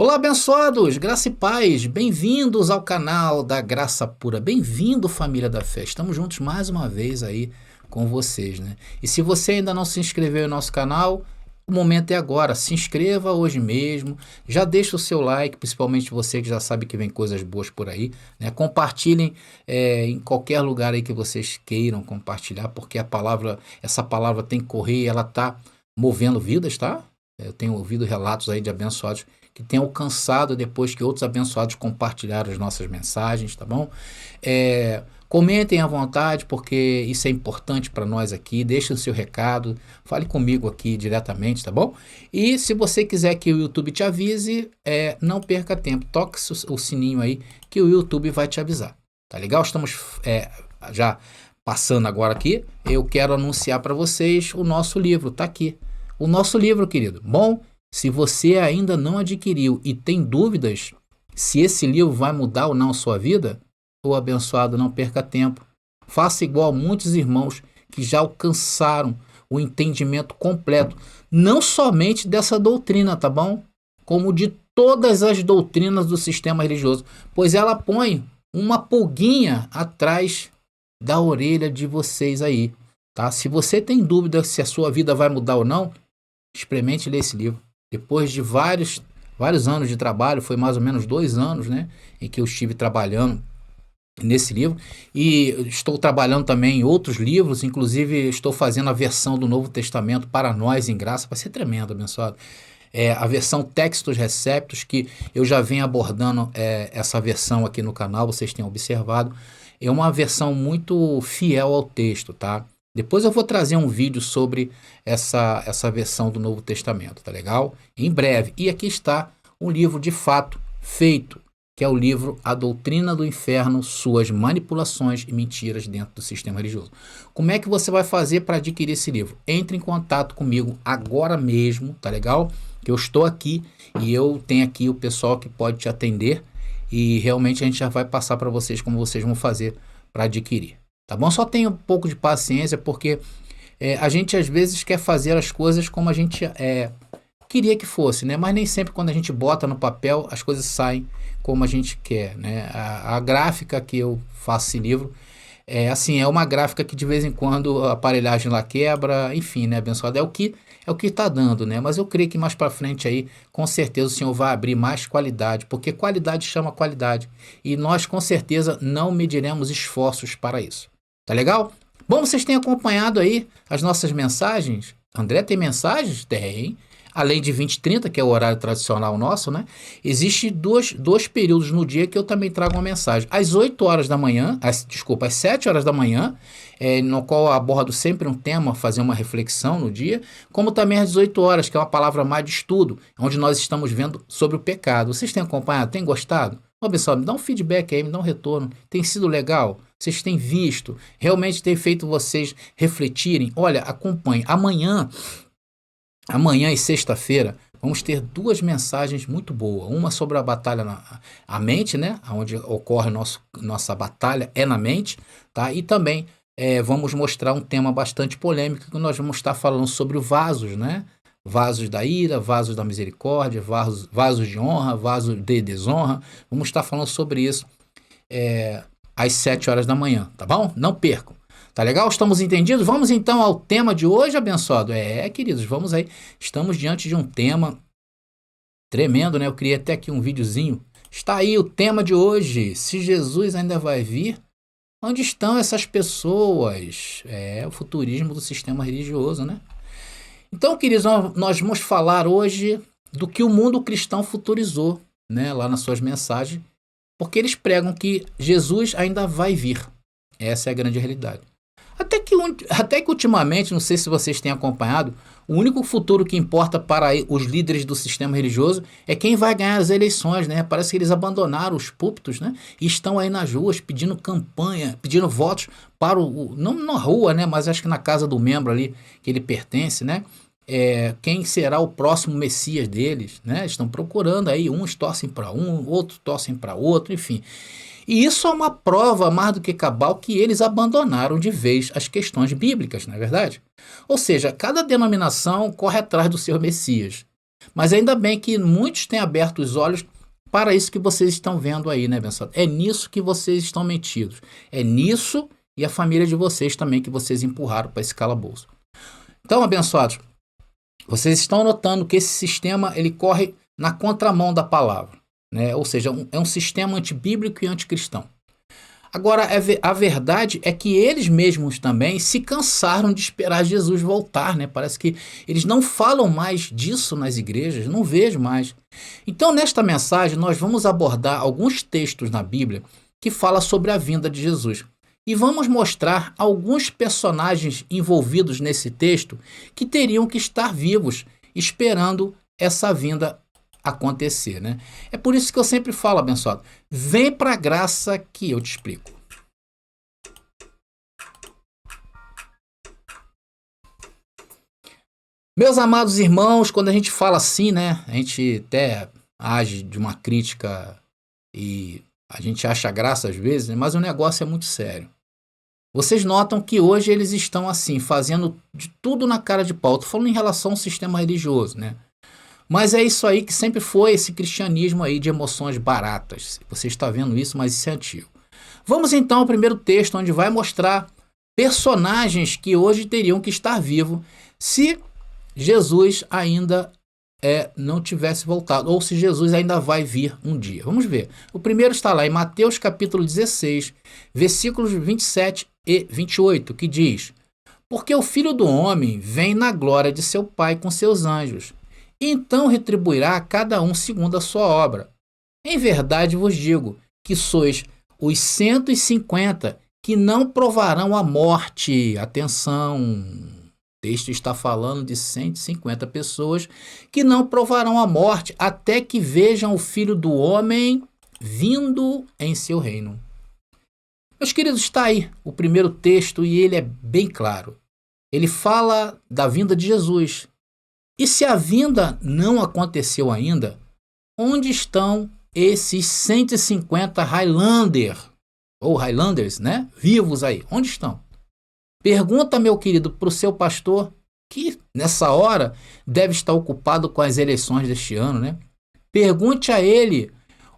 Olá, abençoados, graça e paz, bem-vindos ao canal da Graça Pura, bem-vindo família da fé, estamos juntos mais uma vez aí com vocês, né? E se você ainda não se inscreveu no nosso canal, o momento é agora, se inscreva hoje mesmo, já deixa o seu like, principalmente você que já sabe que vem coisas boas por aí, né? Compartilhem em qualquer lugar aí que vocês queiram compartilhar, porque essa palavra tem que correr, ela tá movendo vidas, tá? Eu tenho ouvido relatos aí de abençoados que têm alcançado depois que outros abençoados compartilharam as nossas mensagens, tá bom? Comentem à vontade, porque isso é importante para nós aqui. Deixe o seu recado, fale comigo aqui diretamente, tá bom? E se você quiser que o YouTube te avise, não perca tempo, toque o sininho aí que o YouTube vai te avisar, tá legal? Estamos já passando agora aqui, eu quero anunciar para vocês o nosso livro, tá aqui. O nosso livro, querido. Bom, se você ainda não adquiriu e tem dúvidas se esse livro vai mudar ou não a sua vida, ô abençoado, não perca tempo. Faça igual muitos irmãos que já alcançaram o entendimento completo, não somente dessa doutrina, tá bom? Como de todas as doutrinas do sistema religioso, pois ela põe uma pulguinha atrás da orelha de vocês aí, tá? Se você tem dúvida se a sua vida vai mudar ou não, experimente ler esse livro. Depois de vários anos de trabalho, foi mais ou menos 2 anos, né, em que eu estive trabalhando nesse livro, e estou trabalhando também em outros livros, inclusive estou fazendo a versão do Novo Testamento para nós em graça, vai ser tremendo, abençoado. A versão Textos Receptos, que eu já venho abordando essa versão aqui no canal, vocês têm observado, é uma versão muito fiel ao texto, tá? Depois eu vou trazer um vídeo sobre essa versão do Novo Testamento, tá legal? Em breve. E aqui está um livro de fato feito, que é o livro A Doutrina do Inferno, Suas Manipulações e Mentiras Dentro do Sistema Religioso. Como é que você vai fazer para adquirir esse livro? Entre em contato comigo agora mesmo, tá legal? Que eu estou aqui e eu tenho aqui o pessoal que pode te atender e realmente a gente já vai passar para vocês como vocês vão fazer para adquirir. Tá bom? Só tenha um pouco de paciência, porque a gente às vezes quer fazer as coisas como a gente queria que fosse, né? Mas nem sempre quando a gente bota no papel as coisas saem como a gente quer, né? A gráfica que eu faço esse livro é uma gráfica que de vez em quando a aparelhagem lá quebra, enfim, né, abençoado? É o que está dando, né? Mas eu creio que mais para frente aí, com certeza o Senhor vai abrir mais qualidade, porque qualidade chama qualidade. E nós com certeza não mediremos esforços para isso. Tá legal? Bom, vocês têm acompanhado aí as nossas mensagens? André, tem mensagens? Tem. Além de 20 e 30, que é o horário tradicional nosso, né? Existe dois períodos no dia que eu também trago uma mensagem. Às 8 horas da manhã, às 7 horas da manhã, no qual eu abordo sempre um tema, fazer uma reflexão no dia, como também às 18 horas, que é uma palavra mais de estudo, onde nós estamos vendo sobre o pecado. Vocês têm acompanhado? Têm gostado? Ô, pessoal, me dá um feedback aí, me dá um retorno. Tem sido legal? Vocês têm visto? Realmente tem feito vocês refletirem? Olha, acompanhe. Amanhã e sexta-feira, vamos ter 2 mensagens muito boas. Uma sobre a batalha na mente, né? Onde ocorre nossa batalha é na mente, tá? E também vamos mostrar um tema bastante polêmico, que nós vamos estar falando sobre os vasos, né? Vasos da ira, vasos da misericórdia, vasos de honra, vasos de desonra. Vamos estar falando sobre isso às 7 horas da manhã, tá bom? Não percam. Tá legal? Estamos entendidos? Vamos então ao tema de hoje, abençoado? Queridos, vamos aí. Estamos diante de um tema tremendo, né? Eu criei até aqui um videozinho. Está aí o tema de hoje. Se Jesus ainda vai vir, onde estão essas pessoas? O futurismo do sistema religioso, né? Então, queridos, nós vamos falar hoje do que o mundo cristão futurizou, né? Lá nas suas mensagens, porque eles pregam que Jesus ainda vai vir. Essa é a grande realidade. Até que ultimamente, não sei se vocês têm acompanhado, o único futuro que importa para os líderes do sistema religioso é quem vai ganhar as eleições, né? Parece que eles abandonaram os púlpitos, né? E estão aí nas ruas pedindo campanha, pedindo votos para não na rua, né? Mas acho que na casa do membro ali que ele pertence, né? Quem será o próximo Messias deles, né? Estão procurando aí, uns torcem para um, outros torcem para outro, enfim. E isso é uma prova mais do que cabal que eles abandonaram de vez as questões bíblicas, não é verdade? Ou seja, cada denominação corre atrás do seu Messias. Mas ainda bem que muitos têm aberto os olhos para isso que vocês estão vendo aí, né, abençoado? É nisso que vocês estão metidos. É nisso e a família de vocês também que vocês empurraram para esse calabouço. Então, abençoados, vocês estão notando que esse sistema ele corre na contramão da palavra, né? Ou seja, é um sistema antibíblico e anticristão. Agora, a verdade é que eles mesmos também se cansaram de esperar Jesus voltar, né? Parece que eles não falam mais disso nas igrejas, não vejo mais. Então, nesta mensagem, nós vamos abordar alguns textos na Bíblia que falam sobre a vinda de Jesus. E vamos mostrar alguns personagens envolvidos nesse texto que teriam que estar vivos, esperando essa vinda acontecer, né? É por isso que eu sempre falo, abençoado, vem para a graça que eu te explico. Meus amados irmãos, quando a gente fala assim, né, a gente até age de uma crítica e a gente acha graça às vezes, né, mas o negócio é muito sério. Vocês notam que hoje eles estão assim, fazendo de tudo na cara de pau. Estou falando em relação ao sistema religioso, né? Mas é isso aí que sempre foi esse cristianismo aí de emoções baratas. Você está vendo isso, mas isso é antigo. Vamos então ao primeiro texto, onde vai mostrar personagens que hoje teriam que estar vivos se Jesus ainda não tivesse voltado, ou se Jesus ainda vai vir um dia. Vamos ver. O primeiro está lá em Mateus capítulo 16, versículos 27 e 28, que diz: Porque o Filho do Homem vem na glória de seu Pai com seus anjos, e então retribuirá a cada um segundo a sua obra. Em verdade vos digo que sois os 150 que não provarão a morte. Atenção, o texto está falando de 150 pessoas que não provarão a morte até que vejam o Filho do Homem vindo em seu reino. Meus queridos, está aí o primeiro texto e ele é bem claro. Ele fala da vinda de Jesus. E se a vinda não aconteceu ainda, onde estão esses 150 Highlanders, né? Vivos aí? Onde estão? Pergunta, meu querido, para o seu pastor, que nessa hora deve estar ocupado com as eleições deste ano, né? Pergunte a ele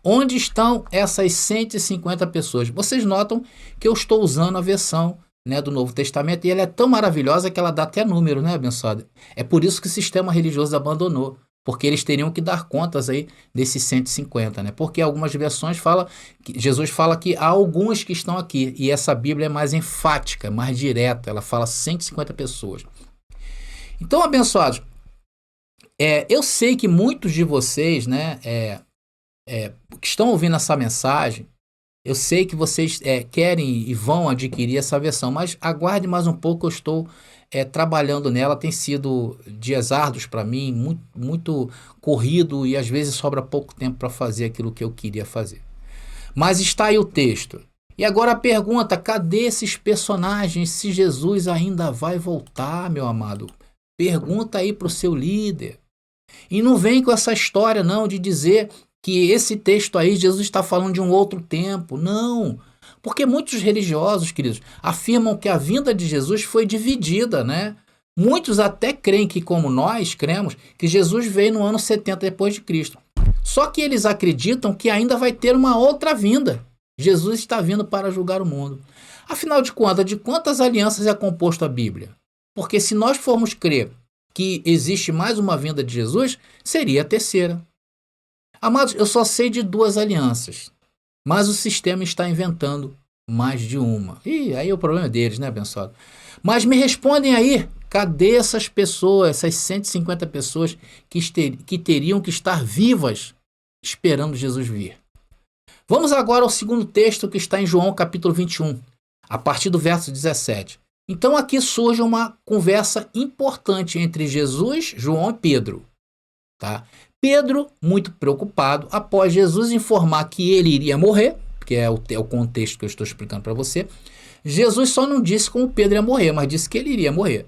onde estão essas 150 pessoas. Vocês notam que eu estou usando a versão, né, do Novo Testamento, e ela é tão maravilhosa que ela dá até número, né, abençoado? É por isso que o sistema religioso abandonou, porque eles teriam que dar contas aí desses 150, né? Porque algumas versões falam, Jesus fala que há alguns que estão aqui, e essa Bíblia é mais enfática, mais direta, ela fala 150 pessoas. Então, abençoados, eu sei que muitos de vocês, né, que estão ouvindo essa mensagem, eu sei que vocês querem e vão adquirir essa versão, mas aguarde mais um pouco, eu estou trabalhando nela, tem sido dias árduos para mim, muito, muito corrido e às vezes sobra pouco tempo para fazer aquilo que eu queria fazer. Mas está aí o texto. E agora a pergunta, cadê esses personagens se Jesus ainda vai voltar, meu amado? Pergunta aí para o seu líder. E não vem com essa história não de dizer que esse texto aí, Jesus está falando de um outro tempo. Não, porque muitos religiosos, queridos, afirmam que a vinda de Jesus foi dividida, né? Muitos até creem que, como nós cremos, que Jesus veio no ano 70 depois de Cristo. Só que eles acreditam que ainda vai ter uma outra vinda. Jesus está vindo para julgar o mundo. Afinal de contas, de quantas alianças é composta a Bíblia? Porque se nós formos crer que existe mais uma vinda de Jesus, seria a terceira. Amados, eu só sei de 2 alianças, mas o sistema está inventando mais de uma. E aí o problema é deles, né, abençoado? Mas me respondem aí, cadê essas pessoas, essas 150 pessoas que teriam que estar vivas esperando Jesus vir? Vamos agora ao segundo texto que está em João capítulo 21, a partir do verso 17. Então aqui surge uma conversa importante entre Jesus, João e Pedro. Tá? Pedro, muito preocupado, após Jesus informar que ele iria morrer, que é o contexto que eu estou explicando para você, Jesus só não disse como Pedro ia morrer, mas disse que ele iria morrer.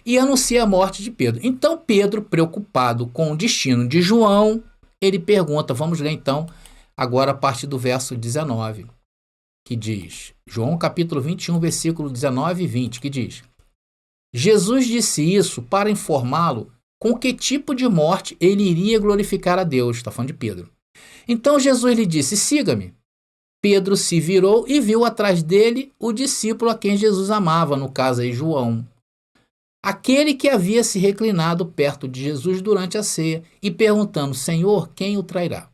E anuncia a morte de Pedro. Então Pedro, preocupado com o destino de João, ele pergunta, vamos ler então, agora a partir do verso 19, que diz, João capítulo 21, versículo 19 e 20, que diz: Jesus disse isso para informá-lo com que tipo de morte ele iria glorificar a Deus. Está falando de Pedro. Então Jesus lhe disse: siga-me. Pedro se virou e viu atrás dele o discípulo a quem Jesus amava, no caso aí João. Aquele que havia se reclinado perto de Jesus durante a ceia e perguntando: Senhor, quem o trairá?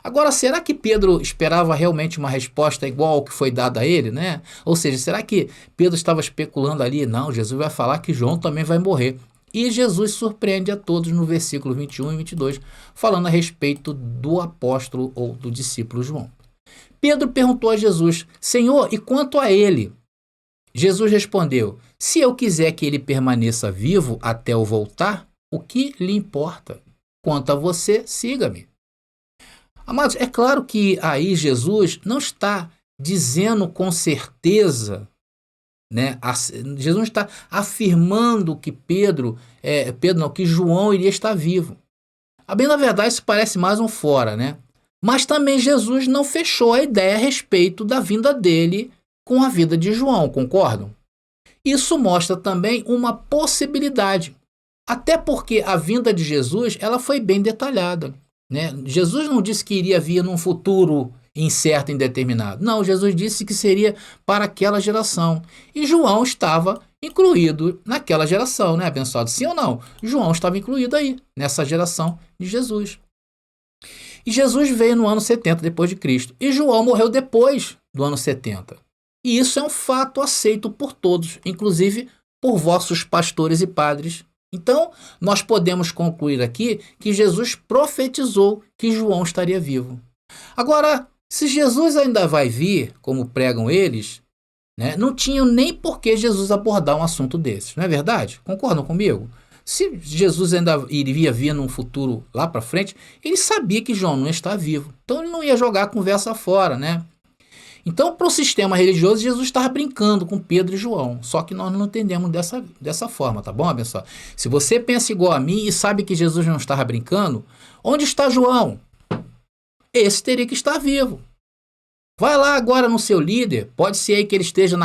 Agora, será que Pedro esperava realmente uma resposta igual ao que foi dada a ele, né? Ou seja, será que Pedro estava especulando ali? Não, Jesus vai falar que João também vai morrer. E Jesus surpreende a todos no versículo 21 e 22, falando a respeito do apóstolo ou do discípulo João. Pedro perguntou a Jesus: Senhor, e quanto a ele? Jesus respondeu: se eu quiser que ele permaneça vivo até eu voltar, o que lhe importa? Quanto a você, siga-me. Amados, é claro que aí Jesus não está dizendo com certeza, né? Jesus não está afirmando que que João iria estar vivo. A bem, na verdade, isso parece mais um fora, né? Mas também Jesus não fechou a ideia a respeito da vinda dele com a vida de João, concordam? Isso mostra também uma possibilidade, até porque a vinda de Jesus ela foi bem detalhada, né? Jesus não disse que iria vir num futuro incerto, indeterminado. Não, Jesus disse que seria para aquela geração. E João estava incluído naquela geração, né? Abençoado, sim ou não? João estava incluído aí, nessa geração de Jesus. E Jesus veio no ano 70 depois de Cristo. E João morreu depois do ano 70. E isso é um fato aceito por todos, inclusive por vossos pastores e padres. Então, nós podemos concluir aqui que Jesus profetizou que João estaria vivo. Agora, se Jesus ainda vai vir, como pregam eles, né, não tinha nem por que Jesus abordar um assunto desses, não é verdade? Concordam comigo? Se Jesus ainda iria vir num futuro lá para frente, ele sabia que João não está vivo. Então, ele não ia jogar a conversa fora, né? Então, para o sistema religioso, Jesus estava brincando com Pedro e João. Só que nós não entendemos dessa forma, tá bom, abençoado? Se você pensa igual a mim e sabe que Jesus não estava brincando, onde está João? Esse teria que estar vivo. Vai lá agora no seu líder, pode ser aí que ele esteja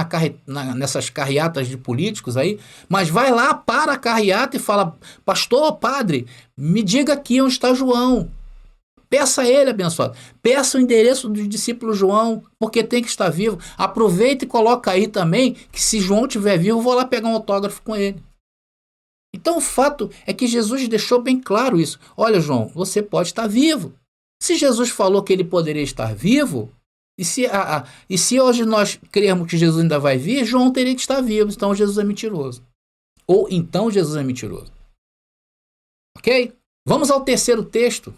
nessas carreatas de políticos aí, mas vai lá, para a carreata e fala: pastor, padre, me diga aqui onde está João. Peça a ele, abençoado. Peça o endereço do discípulo João, porque tem que estar vivo. Aproveita e coloca aí também que se João estiver vivo, eu vou lá pegar um autógrafo com ele. Então o fato é que Jesus deixou bem claro isso. Olha, João, você pode estar vivo. Se Jesus falou que ele poderia estar vivo, e se hoje nós crermos que Jesus ainda vai vir, João teria que estar vivo. Então Jesus é mentiroso. Ou então Jesus é mentiroso. Ok? Vamos ao terceiro texto.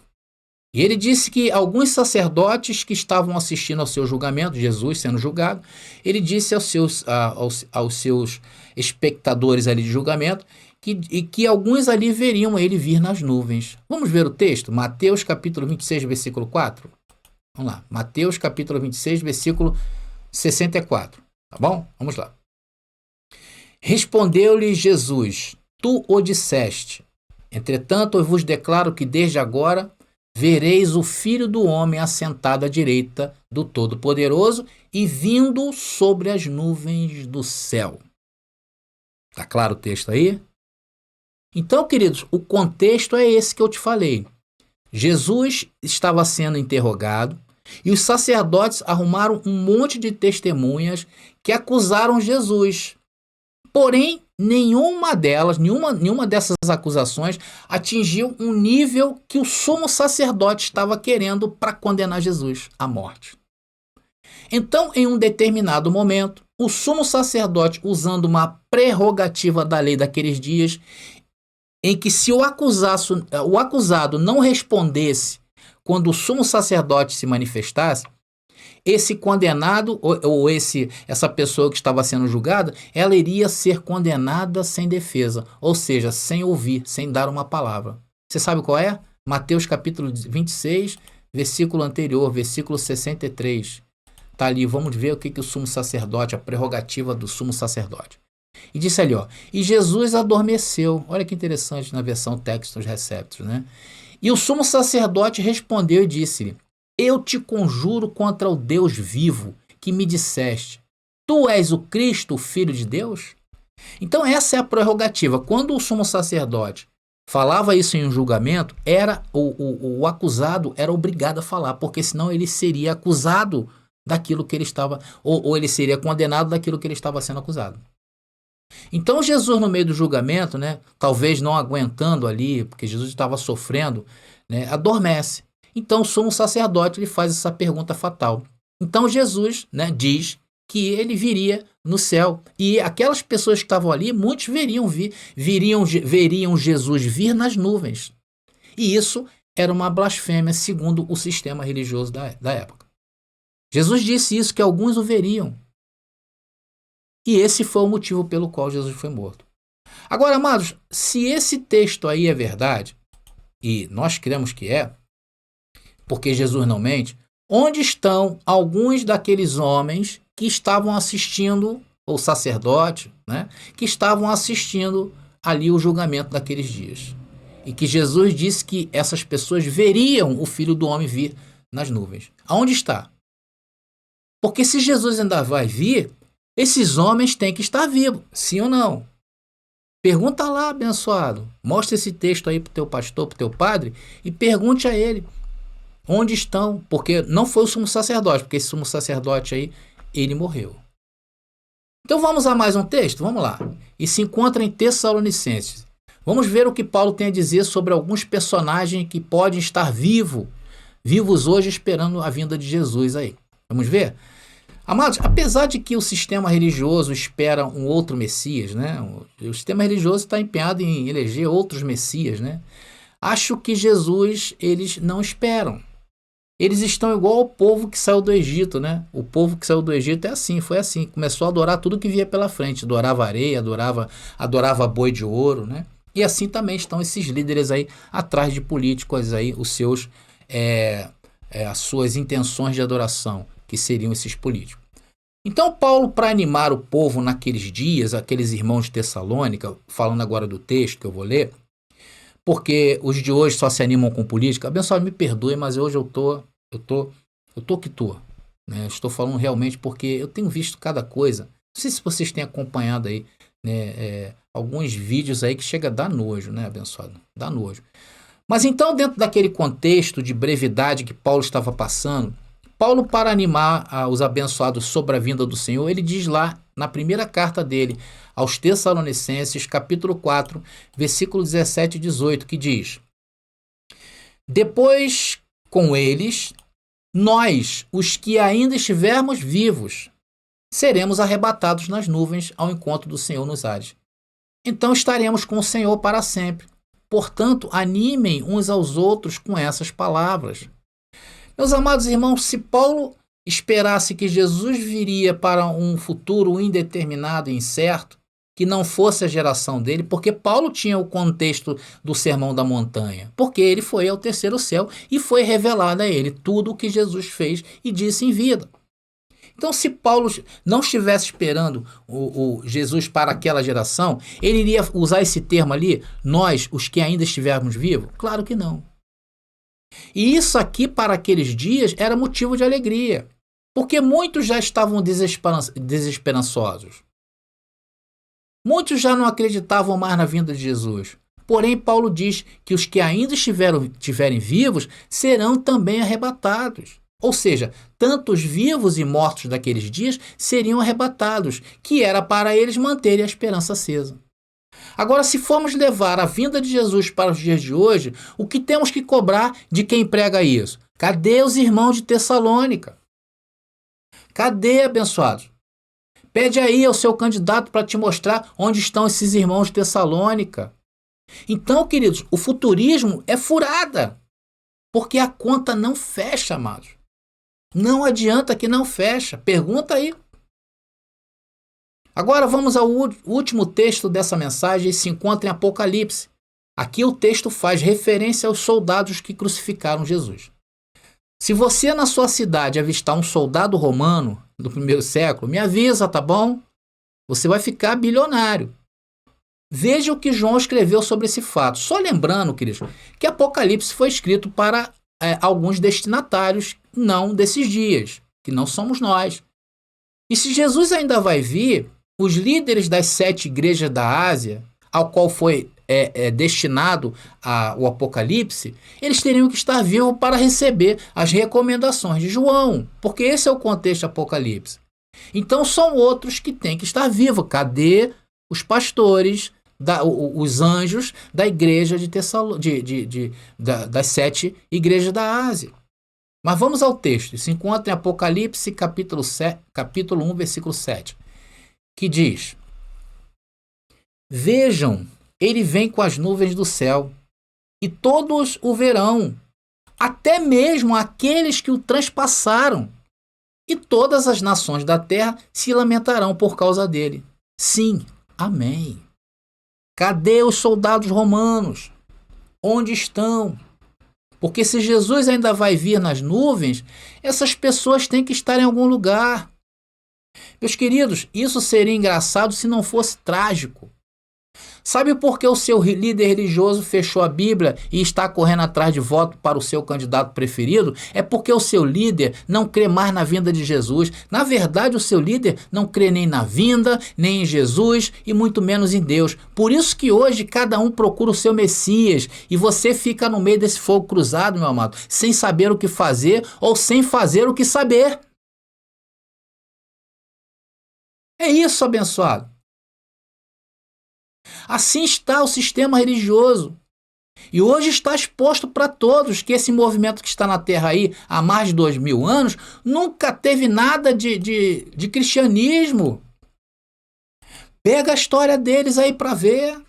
E ele disse que alguns sacerdotes que estavam assistindo ao seu julgamento, Jesus sendo julgado, ele disse aos seus espectadores ali de julgamento que alguns ali veriam ele vir nas nuvens. Vamos ver o texto? Mateus capítulo 26, versículo 4. Vamos lá. Mateus capítulo 26, versículo 64. Tá bom? Vamos lá. Respondeu-lhe Jesus: tu o disseste. Entretanto, eu vos declaro que desde agora vereis o Filho do Homem assentado à direita do Todo-Poderoso e vindo sobre as nuvens do céu. Está claro o texto aí? Então, queridos, o contexto é esse que eu te falei. Jesus estava sendo interrogado e os sacerdotes arrumaram um monte de testemunhas que acusaram Jesus. Porém, nenhuma dessas acusações atingiu um nível que o sumo sacerdote estava querendo para condenar Jesus à morte. Então, em um determinado momento, o sumo sacerdote, usando uma prerrogativa da lei daqueles dias, em que se o acusado não respondesse quando o sumo sacerdote se manifestasse, esse condenado ou essa pessoa que estava sendo julgada, ela iria ser condenada sem defesa, ou seja, sem ouvir, sem dar uma palavra. Você sabe qual é? Mateus capítulo 26, versículo anterior, versículo 63. Está ali, vamos ver o que o sumo sacerdote, a prerrogativa do sumo sacerdote. E disse ali, ó, e Jesus adormeceu. Olha que interessante na versão Textus Receptus, né? E o sumo sacerdote respondeu e disse-lhe: eu te conjuro contra o Deus vivo, que me disseste: tu és o Cristo, o Filho de Deus? Então essa é a prerrogativa. Quando o sumo sacerdote falava isso em um julgamento, era o acusado era obrigado a falar, porque senão ele seria acusado daquilo que ele estava, ou ele seria condenado daquilo que ele estava sendo acusado. Então Jesus, no meio do julgamento, né, talvez não aguentando ali, porque Jesus estava sofrendo, né, adormece. Então o sumo sacerdote ele faz essa pergunta fatal. Então Jesus, né, diz que ele viria no céu. E aquelas pessoas que estavam ali, muitos veriam Jesus vir nas nuvens. E isso era uma blasfêmia segundo o sistema religioso da época. Jesus disse isso, que alguns o veriam. E esse foi o motivo pelo qual Jesus foi morto. Agora, amados, se esse texto aí é verdade, e nós cremos que é, porque Jesus não mente, onde estão alguns daqueles homens que estavam assistindo, ou sacerdote, né, que estavam assistindo ali o julgamento daqueles dias? E que Jesus disse que essas pessoas veriam o Filho do Homem vir nas nuvens. Aonde está? Porque se Jesus ainda vai vir, esses homens têm que estar vivos, sim ou não? Pergunta lá, abençoado. Mostra esse texto aí para o teu pastor, para o teu padre, e pergunte a ele onde estão. Porque não foi o sumo sacerdote, porque esse sumo sacerdote aí, ele morreu. Então vamos a mais um texto? Vamos lá. E se encontra em Tessalonicenses. Vamos ver o que Paulo tem a dizer sobre alguns personagens que podem estar vivos hoje esperando a vinda de Jesus aí. Vamos ver? Amados, apesar de que o sistema religioso espera um outro Messias, né? O sistema religioso está empenhado em eleger outros Messias, né? Acho que Jesus, eles não esperam. Eles estão igual ao povo que saiu do Egito, né? O povo que saiu do Egito é assim, foi assim. Começou a adorar tudo que via pela frente. Adorava areia, adorava boi de ouro, né? E assim também estão esses líderes aí atrás de políticos aí, as suas intenções de adoração, que seriam esses políticos. Então Paulo, para animar o povo naqueles dias, aqueles irmãos de Tessalônica, falando agora do texto que eu vou ler, porque os de hoje só se animam com política. Abençoado, me perdoe, mas hoje eu tô que tô, né? Estou falando realmente porque eu tenho visto cada coisa. Não sei se vocês têm acompanhado aí, né, alguns vídeos aí que chega a dar nojo, né, abençoado? Dá nojo. Mas então, dentro daquele contexto de brevidade que Paulo estava passando, Paulo, para animar os abençoados sobre a vinda do Senhor, ele diz lá na primeira carta dele aos Tessalonicenses, capítulo 4, versículo 17 e 18, que diz: depois, com eles, nós, os que ainda estivermos vivos, seremos arrebatados nas nuvens ao encontro do Senhor nos ares. Então estaremos com o Senhor para sempre. Portanto, animem uns aos outros com essas palavras. Meus amados irmãos, se Paulo esperasse que Jesus viria para um futuro indeterminado e incerto, que não fosse a geração dele, porque Paulo tinha o contexto do Sermão da Montanha, porque ele foi ao terceiro céu e foi revelado a ele tudo o que Jesus fez e disse em vida. Então, se Paulo não estivesse esperando o Jesus para aquela geração, ele iria usar esse termo ali, nós, os que ainda estivermos vivos? Claro que não. E isso aqui, para aqueles dias, era motivo de alegria, porque muitos já estavam desesperançosos. Muitos já não acreditavam mais na vinda de Jesus. Porém, Paulo diz que os que ainda estiverem vivos serão também arrebatados. Ou seja, tanto os vivos e mortos daqueles dias seriam arrebatados, que era para eles manterem a esperança acesa. Agora, se formos levar a vinda de Jesus para os dias de hoje, o que temos que cobrar de quem prega isso? Cadê os irmãos de Tessalônica? Cadê, abençoados? Pede aí ao seu candidato para te mostrar onde estão esses irmãos de Tessalônica. Então, queridos, o futurismo é furada, porque a conta não fecha, amados. Não adianta que não fecha. Pergunta aí. Agora vamos ao último texto dessa mensagem, se encontra em Apocalipse. Aqui o texto faz referência aos soldados que crucificaram Jesus. Se você na sua cidade avistar um soldado romano do primeiro século, me avisa, tá bom? Você vai ficar bilionário. Veja o que João escreveu sobre esse fato. Só lembrando, queridos, que Apocalipse foi escrito para alguns destinatários não desses dias, que não somos nós. E se Jesus ainda vai vir, os líderes das 7 igrejas da Ásia, ao qual foi é destinado ao Apocalipse, eles teriam que estar vivos para receber as recomendações de João, porque esse é o contexto do Apocalipse. Então são outros que têm que estar vivos. Cadê os pastores, os anjos da igreja das 7 igrejas da Ásia? Mas vamos ao texto. Se encontra em Apocalipse capítulo 1, versículo 7, que diz: Vejam, ele vem com as nuvens do céu, e todos o verão, até mesmo aqueles que o transpassaram, e todas as nações da terra se lamentarão por causa dele. Sim, amém. Cadê os soldados romanos? Onde estão? Porque se Jesus ainda vai vir nas nuvens, essas pessoas têm que estar em algum lugar. Meus queridos, isso seria engraçado se não fosse trágico. Sabe por que o seu líder religioso fechou a Bíblia e está correndo atrás de voto para o seu candidato preferido? É porque o seu líder não crê mais na vinda de Jesus. Na verdade, o seu líder não crê nem na vinda, nem em Jesus e muito menos em Deus. Por isso que hoje cada um procura o seu Messias e você fica no meio desse fogo cruzado, meu amado, sem saber o que fazer ou sem fazer o que saber. É isso, abençoado. Assim está o sistema religioso. E hoje está exposto para todos que esse movimento que está na Terra aí há mais de 2000 anos nunca teve nada de cristianismo. Pega a história deles aí para ver.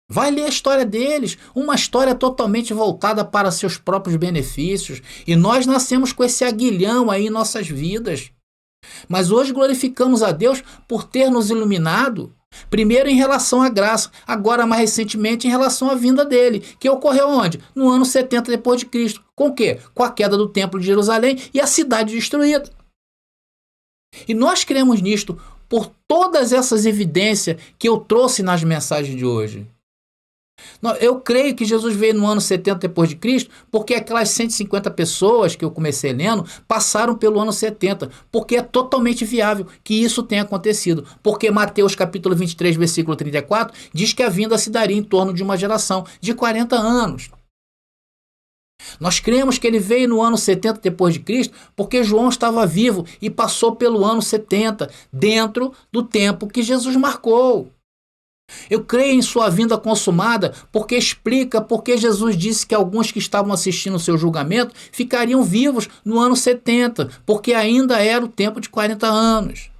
Vai ler a história deles, uma história totalmente voltada para seus próprios benefícios. E nós nascemos com esse aguilhão aí em nossas vidas. Mas hoje glorificamos a Deus por ter nos iluminado. Primeiro em relação à graça, agora mais recentemente em relação à vinda dele, que ocorreu onde? No ano 70 depois de Cristo. Com o quê? Com a queda do Templo de Jerusalém e a cidade destruída. E nós cremos nisto por todas essas evidências que eu trouxe nas mensagens de hoje. Eu creio que Jesus veio no ano 70 depois de Cristo, porque aquelas 150 pessoas que eu comecei lendo passaram pelo ano 70, porque é totalmente viável que isso tenha acontecido, porque Mateus capítulo 23, versículo 34, diz que a vinda se daria em torno de uma geração de 40 anos. Nós cremos que ele veio no ano 70 depois de Cristo, porque João estava vivo e passou pelo ano 70, dentro do tempo que Jesus marcou. Eu creio em sua vinda consumada porque explica porque Jesus disse que alguns que estavam assistindo o seu julgamento ficariam vivos no ano 70, porque ainda era o tempo de 40 anos.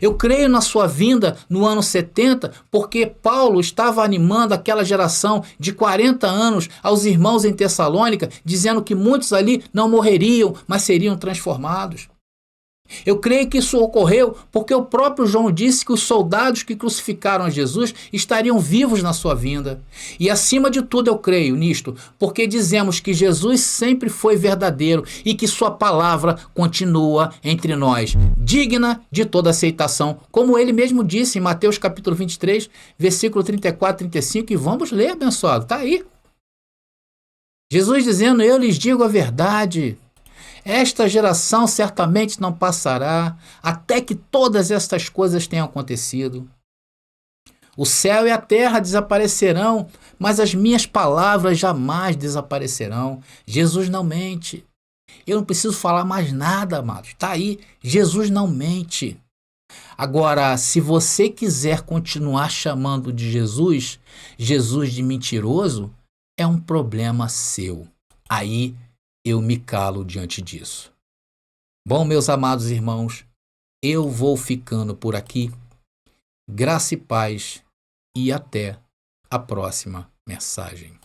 Eu creio na sua vinda no ano 70 porque Paulo estava animando aquela geração de 40 anos aos irmãos em Tessalônica, dizendo que muitos ali não morreriam, mas seriam transformados. Eu creio que isso ocorreu porque o próprio João disse que os soldados que crucificaram a Jesus estariam vivos na sua vinda. E acima de tudo eu creio nisto, porque dizemos que Jesus sempre foi verdadeiro e que sua palavra continua entre nós, digna de toda aceitação, como ele mesmo disse em Mateus capítulo 23, versículo 34 e 35, e vamos ler, abençoado, está aí. Jesus dizendo: eu lhes digo a verdade, esta geração certamente não passará até que todas estas coisas tenham acontecido. O céu e a terra desaparecerão, mas as minhas palavras jamais desaparecerão. Jesus não mente. Eu não preciso falar mais nada, amados. Está aí. Jesus não mente. Agora, se você quiser continuar chamando de Jesus, Jesus de mentiroso, é um problema seu. Aí eu me calo diante disso. Bom, meus amados irmãos, eu vou ficando por aqui. Graça e paz e até a próxima mensagem.